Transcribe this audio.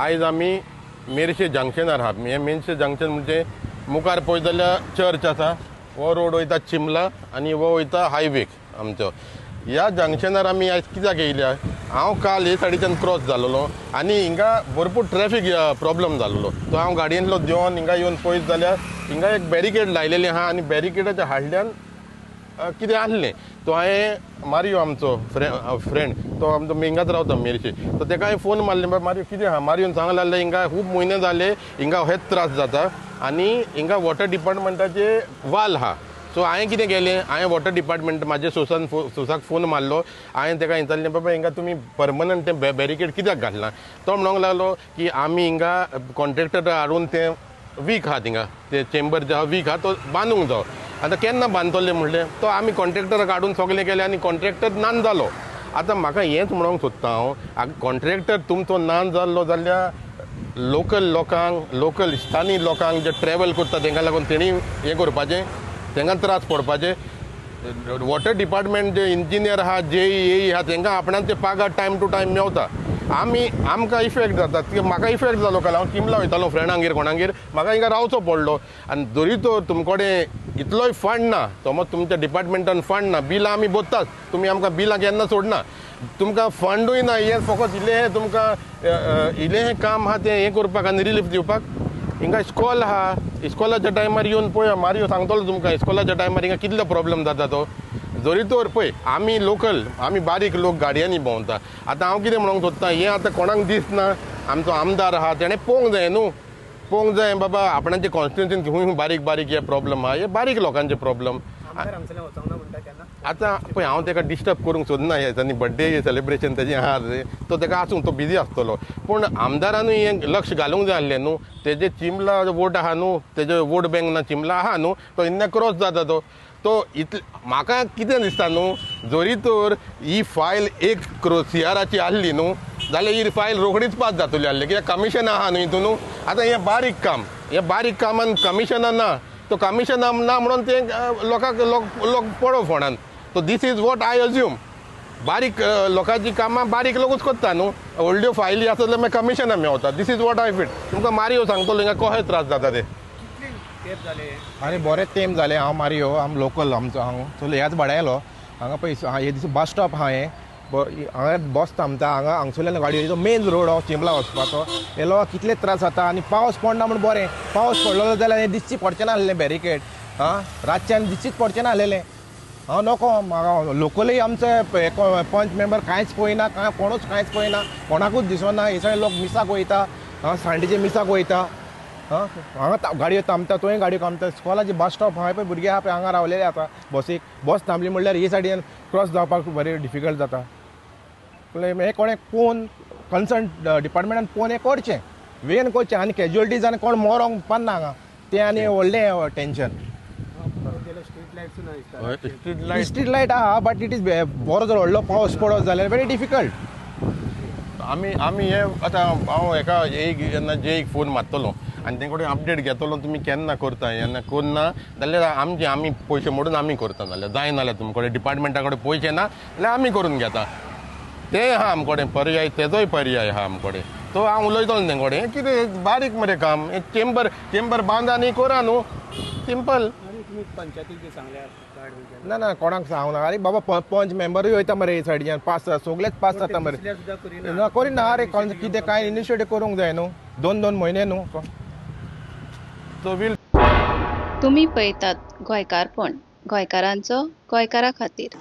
आयज आमी मेर्शे जंक्शनार आहा. हे मेर्शे जंक्शन म्हणजे मुखार पळयत जाल्यार चर्च आसा, हो रोड वयता चिंबला आनी हो वयता हायवेक आमचो. ह्या जंक्शनार आमी आयज कित्याक येयल्या, हांव काल हे सायडीच्यान क्रॉस जालोलो आनी हिंगा भरपूर ट्रॅफिक प्रॉब्लम जालोलो. तो हांव गाडयेंतलो देंवन हिंगा येवन पळयत जाल्यार हिंगा एक बॅरिकेड लायलेलें आहा आनी बॅरिकेडाच्या हाडल्यान कितें आहलें. तो हांवें मारियो आमचो फ्रेंड तो आमचो हिंगाच रावता मेर्शे, तो ताका हांवें फोन मारले, मारियो कितें आहा. मारियोन सांगलें जाल्यार हिंगा खूब म्हयने जाले हिंगा हेच त्रास जाता आनी हिंगा वॉटर डिपार्टमेंटाचे वाल आहा. सो हांवें कितें केलें, हांवें वॉटर डिपार्टमेंट म्हाज्या सोसाक फोन मारलो. हांवें ताका विचारलें बाबा हिंगा तुमी परमनंट तें बॅरिकेड कित्याक घालना. तो म्हणूंक लागलो की आमी हिंगा कॉन्ट्रॅक्टर हाडून तें वीक आहा थिंगा ते चेंबर जो आहा वीक आहा तो बांदूंक जाय. आतां केन्ना बांदतले म्हणलें, तो आमी कॉन्ट्रॅक्टराक हाडून सगलें केलें आनी कॉन्ट्रॅक्टर नान जालो. आतां म्हाका हेंच म्हणूंक सोदता हांव, कॉन्ट्रॅक्टर तुमचो नान जाल्लो जाल्यार लोकल लोकांक, लोकल स्थानीय लोकांक जे ट्रॅवल करता तांकां लागून तेणी हें करपाचें, तांकां त्रास पडपाचे. वॉटर डिपार्टमेंट जे इंजिनियर आहा, जे आहा तांकां आपणाचे पागार टायम टू टायम मेवता. आमकां इफेक्ट जाता. म्हाका इफेक्ट जालो काल, हांव चिंबला वयतालो फ्रेंडांगेर कोणागेर, म्हाका हिंगा रावचो पडलो. आनी जरी तर तुमचे कडेन इतलोय फंड ना, समज तुमच्या डिपार्टमेंटान फंड ना, बिलां आमी भरतात, तुमी आमकां बिलां केन्ना सोडना, तुमकां फंडूय ना, हें फकत इल्लें तुमकां इल्लें काम आहा तें हें करपाक आनी रिलीफ दिवपाक. हिंगा इस्कॉल आहा, इस्कॉलाच्या टायमार येवन पळया, मारियो सांगतलो तुमकां इस्कॉलाच्या टायमार हिंगा कितलो प्रॉब्लेम जाता तो. जरी तर पळय आमी लोकल, आमी बारीक लोक गाडयांनी भोंवता. आतां हांव कितें म्हणूंक सोदतां, हें आतां कोणाक दिसना. आमचो आमदार आहा ताणें पळोवंक जाय न्हू, पळोवंक जाय बाबा आपणाचे कॉन्स्टिट्युन्सीन खूंय बारीक बारीक हे प्रॉब्लम आहा, हे बारीक लोकांचे प्रॉब्लम. आतां पळय हांव ताका डिस्टर्ब करूंक सोदना, हे दिसांनी बड्डे सेलिब्रेशन तेजें आहा तो ताका आसूं, तो बिजी आसतलो. पूण आमदारानूय हें लक्ष घालूंक जाय आसलें न्हू. तेजे चिंबला वोट आहा न्हू, तेजे वोट बँक ना चिंबला आहा न्हू, तो इन्ना क्रॉस जाता तो म्हाका कितें दिसता न्हू, जरी तर ही फायल 1 करोड CRची आहली न्हू जाल्यार ही फायल रोखडीच पास जातली आहली, कित्याक कमिशन आहा न्हू हितून न्हू. आतां हें बारीक कामान कमिशनां ना, तो कमिशनां ना म्हणून ते लोकांक लोक पडो फोंडान. So this is what I assume. बारीक लोकांची कामां बारीक लोकूच करता न्हू, व्हडल्यो फायली आसत जाल्यार मागीर कमिशनां मेवता. This is what I feel. तुमकां मारियो सांगतलो हिंगा कशे त्रास जाता ते. आनी बरें तेंप जालें. हांव मारियो, आम लोकल आमचो हांव चलो ह्याच भाड्या येयलो. हांगा पळय हे दीस बस स्टॉप आहा, हें हांगा बस थांबता, हांगसरल्यान गाडयो येयलो. मेन रोड हो चिंबला वचपाचो येयलो, कितले त्रास जाता. आनी पावस पडना म्हण बरें, पावस पडलो जाल्यार हें दिसची पडचें ना आहलें बॅरिकेड. रातच्यान दिसचीच पडचें ना आहलेलें. हांव नोको, म्हाका लोकलूय आमचे पंच मेंबर कांयच पळयना, कोणूच कांयच पळयना, कोणाकूच दिसना. हे सगळे लोक मिसाक वयता, सांडेचे मिसाक वयता. हांगा गाडयो थांबता, थंय गाडयो थांबता. स्कॉलाची बस स्टॉप आहा पळय, भुरगे आहा पळय हांगा रावलेले आतां बसीक. बस थांबली म्हणल्यार हे सायडीन क्रॉस जावपाक बरें डिफिकल्ट जाता. हे कोणें पळोवन कन्सर्न डिपार्टमेंटान पळोवन हें करचें, वेन करचें. आनी कॅज्युअलिटीज आनी कोण मरोंक पावना हांगा, तें आनी व्हडलें टेंशन. स्ट्रीट लायट आहा, बट इट इज बरो जर व्हडलो पावस पडत जाल्यार व्हेरी डिफिकल्ट. आमी हे आतां हांव हेका जेन्ना एक फोन मारतलो आनी ते कडेन अपडेट घेतलो, तुमी केन्ना करता, केन्ना करना जाल्यार आमी पयशे मोडून आमी करता. नाल्यार जाय नाल्यार तुमचे कडेन डिपार्टमेंटा कडेन पयशे ना जाल्यार आमी करून घेता. ते आहा आमचे कडेन पर्याय, तेजोय पर्याय आहा आमचे कडेन. तो हांव उलयतलो तें कडेन, कितें बारीक मरे काम. चेंबर बांदा आनी करा न्हू, सिंपल. ना कोणाक सांगना. अरे बाबा पंच मेंबरूय वयता मरे हे सायडीच्यान, पास सगळेच पास जाता मरे. ना करिना. अरे कितें कांय इनिशिएटीव करूंक जाय न्हू, 2 म्हयने न्हू. तुम्ही पळयतात गोंयकारपण, गोंयकारांचो गोंयकारा खातीर.